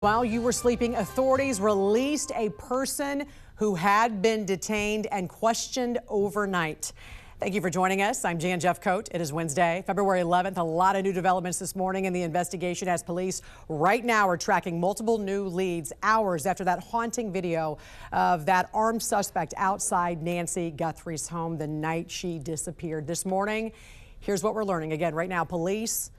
While you were sleeping, authorities released a person who had been detained and questioned overnight. Thank you for joining us. I'm Jan Jeffcoat. It is Wednesday, February 11th. A lot of new developments this morning in the investigation as police right now are tracking multiple new leads hours after that haunting video of that armed suspect outside Nancy Guthrie's home the night she disappeared. This morning, here's what we're learning. Again, right now, police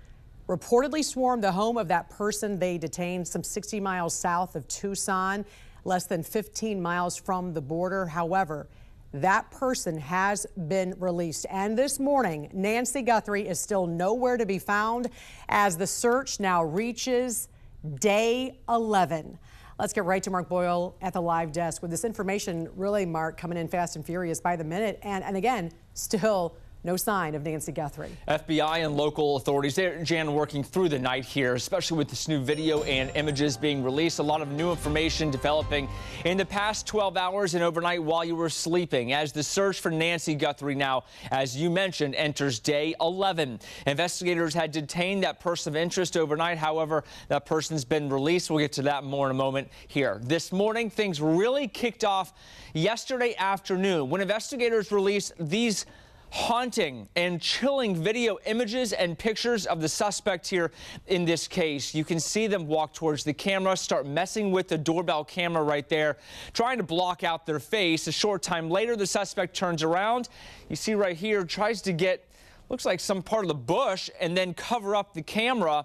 reportedly swarmed the home of that person they detained some 60 miles south of Tucson, less than 15 miles from the border. However, that person has been released. And this morning, Nancy Guthrie is still nowhere to be found as the search now reaches day 11. Let's get right to Mark Boyle at the live desk with this information. Really, Mark, coming in fast and furious by the minute. And again, still no sign of Nancy Guthrie. FBI and local authorities, they're, Jan, working through the night here, especially with this new video and images being released. A lot of new information developing in the past 12 hours and overnight while you were sleeping as the search for Nancy Guthrie now, as you mentioned, enters day 11. Investigators had detained that person of interest overnight. However, that person's been released. We'll get to that more in a moment here. This morning, things really kicked off yesterday afternoon when investigators released these haunting and chilling video images and pictures of the suspect here in this case. You can see them walk towards the camera, start messing with the doorbell camera right there, trying to block out their face. A short time later, the suspect turns around. You see right here, tries to get, looks like some part of the bush and then cover up the camera.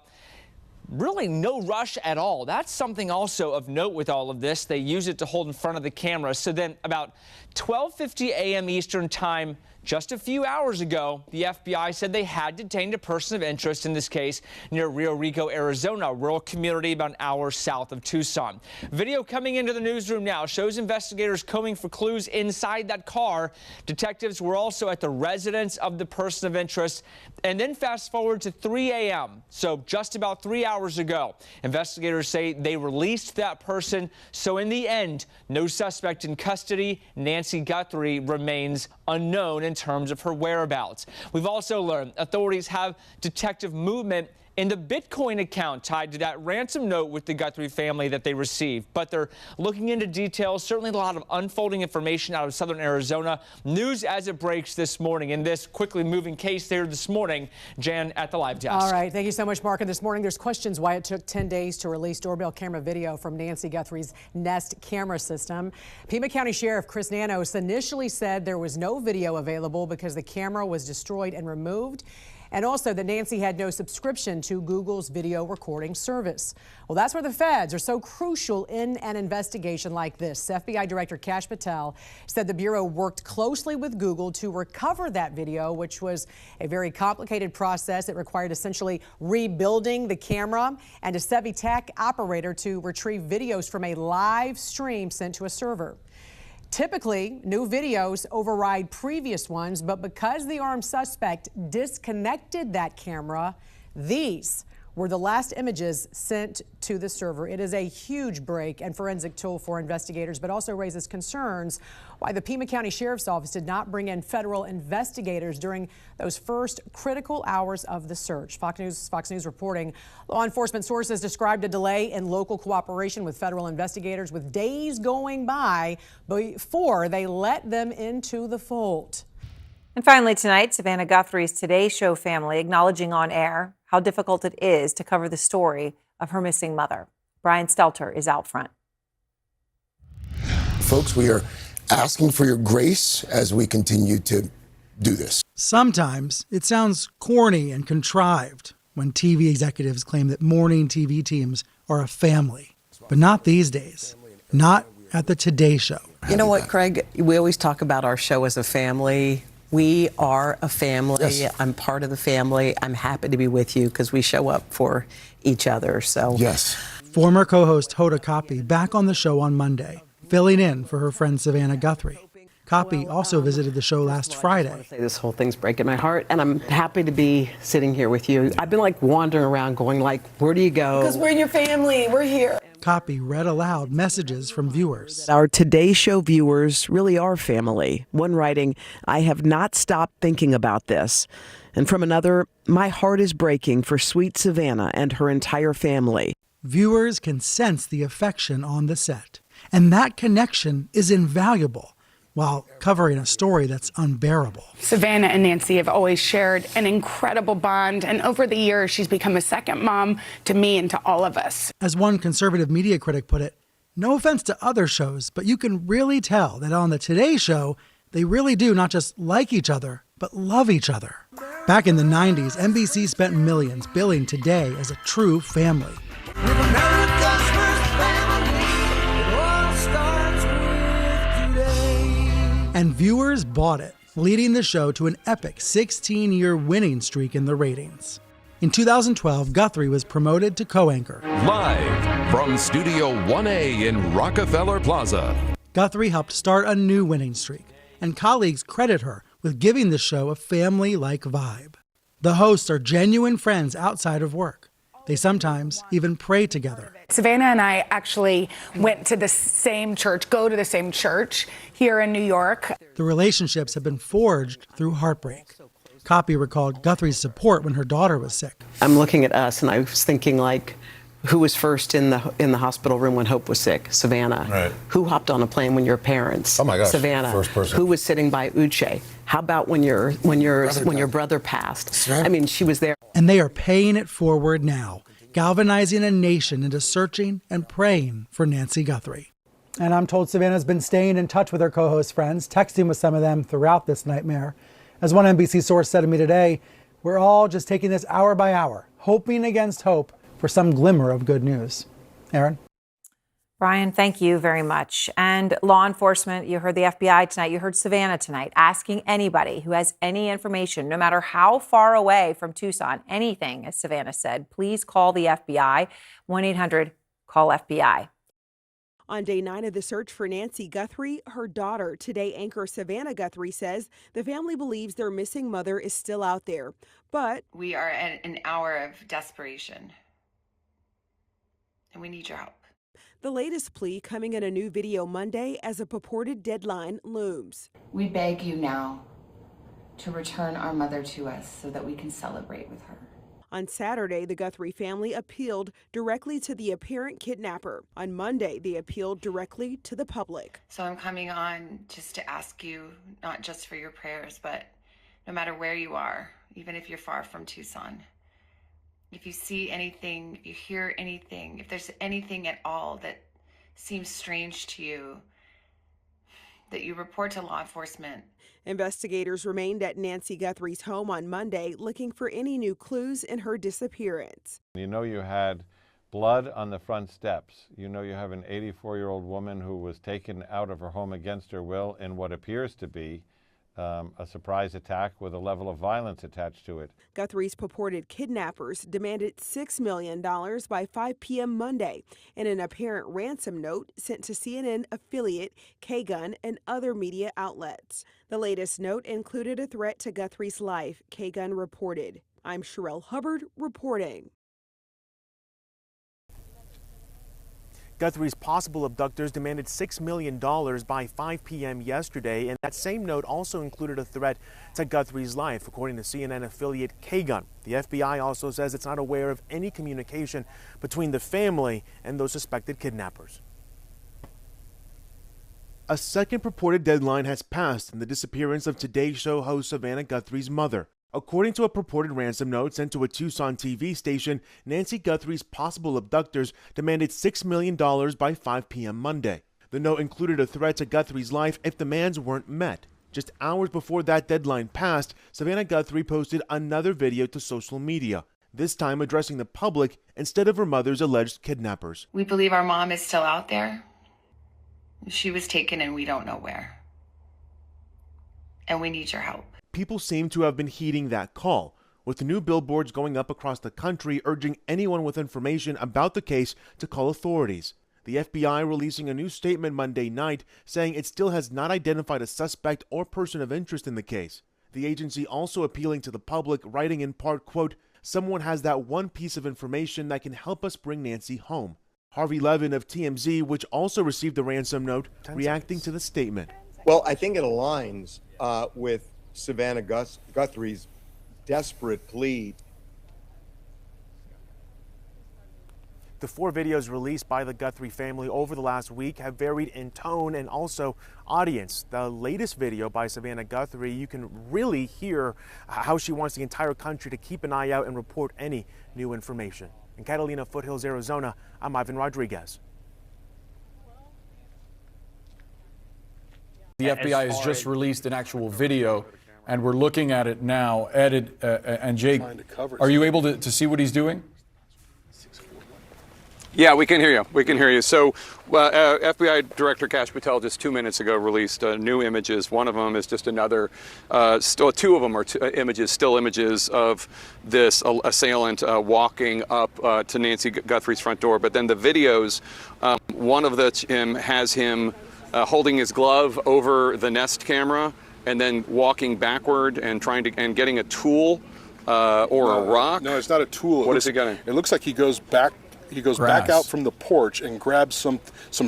Really no rush at all. That's something also of note with all of this. They use it to hold in front of the camera. So then about 12:50 a.m. Eastern time, just a few hours ago, the FBI said they had detained a person of interest in this case near Rio Rico, Arizona, a rural community about an hour south of Tucson. Video coming into the newsroom now shows investigators combing for clues inside that car. Detectives were also at the residence of the person of interest. And then fast forward to 3 a.m., so just about 3 hours ago. Investigators say they released that person. So in the end, no suspect in custody. Nancy Guthrie remains unknown in terms of her whereabouts. We've also learned authorities have detective movement in the Bitcoin account tied to that ransom note with the Guthrie family that they received. But they're looking into details. Certainly a lot of unfolding information out of southern Arizona. News as it breaks this morning in this quickly moving case there this morning. Jan at the live desk. All right. Thank you so much, Mark. And this morning, there's questions why it took 10 days to release doorbell camera video from Nancy Guthrie's Nest camera system. Pima County Sheriff Chris Nanos initially said there was no video available because the camera was destroyed and removed, and also that Nancy had no subscription to Google's video recording service. Well, that's where the feds are so crucial in an investigation like this. FBI Director Kash Patel said the Bureau worked closely with Google to recover that video, which was a very complicated process. It required essentially rebuilding the camera and a Sevi Tech operator to retrieve videos from a live stream sent to a server. Typically, new videos override previous ones, but because the armed suspect disconnected that camera, these were the last images sent to the server. It is a huge break and forensic tool for investigators, but also raises concerns why the Pima County Sheriff's Office did not bring in federal investigators during those first critical hours of the search. Fox News reporting law enforcement sources described a delay in local cooperation with federal investigators, with days going by before they let them into the fold. And finally tonight, Savannah Guthrie's Today Show family acknowledging on air how difficult it is to cover the story of her missing mother. Brian Stelter is out front. Folks, we are asking for your grace as we continue to do this. Sometimes it sounds corny and contrived when TV executives claim that morning TV teams are a family, but not these days. Not at the Today Show. You know what, Craig? We always talk about our show as a family. We are a family. Yes. I'm part of the family. I'm happy to be with you because we show up for each other. So Yes. Former co-host Hoda Kotb back on the show on Monday, filling in for her friend Savannah Guthrie. Kotb also visited the show last Friday. this whole thing's breaking my heart, and I'm happy to be sitting here with you. I've been like wandering around going like, where do you go? Because we're your family. We're here. Kotb read aloud messages from viewers. Our Today Show viewers really are family. One writing, I have not stopped thinking about this. And from another, my heart is breaking for sweet Savannah and her entire family. viewers can sense the affection on the set. And that connection is invaluable while covering a story that's unbearable. Savannah and Nancy have always shared an incredible bond, and over the years, she's become a second mom to me and to all of us. As one conservative media critic put it, no offense to other shows, but you can really tell that on the Today Show, they really do not just like each other, but love each other. Back in the 90s, NBC spent millions billing Today as a true family. And viewers bought it, leading the show to an epic 16-year winning streak in the ratings. In 2012, Guthrie was promoted to co-anchor. Live from Studio 1A in Rockefeller Plaza. Guthrie helped start a new winning streak, and colleagues credit her with giving the show a family-like vibe. The hosts are genuine friends outside of work. They sometimes even pray together. Savannah and I actually went to the same church, go to the same church here in New York. The relationships have been forged through heartbreak. Copy recalled Guthrie's support when her daughter was sick. I'm looking at us and I was thinking, like, who was first in the hospital room when Hope was sick? Savannah. Right. Who hopped on a plane when your parents? Oh my gosh. Savannah. First person. Who was sitting by Uche? How about when your brother passed? I mean, she was there. And they are paying it forward now, galvanizing a nation into searching and praying for Nancy Guthrie. And I'm told Savannah's been staying in touch with her co-host friends, texting with some of them throughout this nightmare. As one NBC source said to me today, we're all just taking this hour by hour, hoping against hope for some glimmer of good news. Aaron? Brian, thank you very much. And law enforcement, you heard the FBI tonight, you heard Savannah tonight, asking anybody who has any information, no matter how far away from Tucson, anything, as Savannah said, please call the FBI, 1-800-CALL-FBI. On day 9 of the search for Nancy Guthrie, her daughter, Today anchor Savannah Guthrie, says the family believes their missing mother is still out there. But we are at an hour of desperation, and we need your help. The latest plea coming in a new video Monday as a purported deadline looms. We beg you now to return our mother to us so that we can celebrate with her. On Saturday, the Guthrie family appealed directly to the apparent kidnapper. On Monday, they appealed directly to the public. So I'm coming on just to ask you, not just for your prayers, but no matter where you are, even if you're far from Tucson, if you see anything, if you hear anything, if there's anything at all that seems strange to you, that you report to law enforcement. Investigators remained at Nancy Guthrie's home on Monday looking for any new clues in her disappearance. You know you had blood on the front steps. You know you have an 84-year-old woman who was taken out of her home against her will in what appears to be a surprise attack with a level of violence attached to it. Guthrie's purported kidnappers demanded $6 million by 5 p.m. Monday in an apparent ransom note sent to CNN affiliate K-Gun and other media outlets. The latest note included a threat to Guthrie's life, K-Gun reported. I'm Sherelle Hubbard reporting. Guthrie's possible abductors demanded $6 million by 5 p.m. yesterday, and that same note also included a threat to Guthrie's life, according to CNN affiliate K-Gun. The FBI also says it's not aware of any communication between the family and those suspected kidnappers. A second purported deadline has passed in the disappearance of Today Show host Savannah Guthrie's mother. According to a purported ransom note sent to a Tucson TV station, Nancy Guthrie's possible abductors demanded $6 million by 5 p.m. Monday. The note included a threat to Guthrie's life if demands weren't met. Just hours before that deadline passed, Savannah Guthrie posted another video to social media, this time addressing the public instead of her mother's alleged kidnappers. We believe our mom is still out there. She was taken and we don't know where. And we need your help. People seem to have been heeding that call, with the new billboards going up across the country urging anyone with information about the case to call authorities. The FBI releasing a new statement Monday night saying it still has not identified a suspect or person of interest in the case. The agency also appealing to the public, writing in part, quote, "Someone has that one piece of information that can help us bring Nancy home." Harvey Levin of TMZ, which also received the ransom note, reacting to the statement. Well, I think it aligns with Savannah Guthrie's desperate plea. The 4 videos released by the Guthrie family over the last week have varied in tone and also audience. The latest video by Savannah Guthrie, you can really hear how she wants the entire country to keep an eye out and report any new information. In Catalina Foothills, Arizona, I'm Ivan Rodriguez. The FBI has just released an actual video, and we're looking at it now. Ed and Jake, are you able to see what he's doing? Yeah, we can hear you. We can hear you. So FBI Director Kash Patel just 2 minutes ago released new images. One of them is just another, 2 of them are images, still images of this assailant walking up to Nancy Guthrie's front door. But then the videos, one of them has him holding his glove over the Nest camera and then walking backward and getting a tool or a rock. No, it's not a tool. What is he getting? It looks like he goes back. He goes back out from the porch and grabs some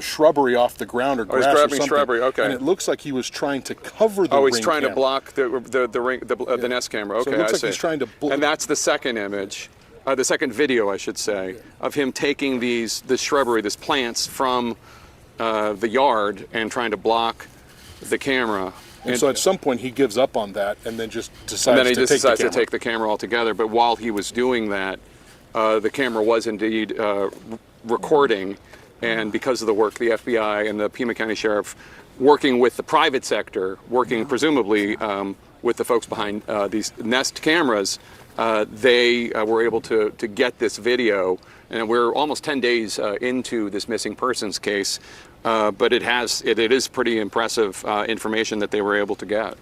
shrubbery off the ground or grass he's grabbing or something. Shrubbery. Okay. And it looks like he was trying to cover the ring. Oh, he's trying camera. to block the Nest camera. Okay, so it looks I like see. He's trying to. And that's the second image, the second video, I should say, of him taking this shrubbery, these plants from the yard and trying to block the camera. And so at some point he gives up on that and then just decides to take the camera altogether. But while he was doing that, the camera was indeed recording, and because of the work the FBI and the Pima County Sheriff, working with the private sector, working presumably with the folks behind these Nest cameras, they were able to get this video. And we're almost 10 days into this missing persons case, but it is pretty impressive information that they were able to get.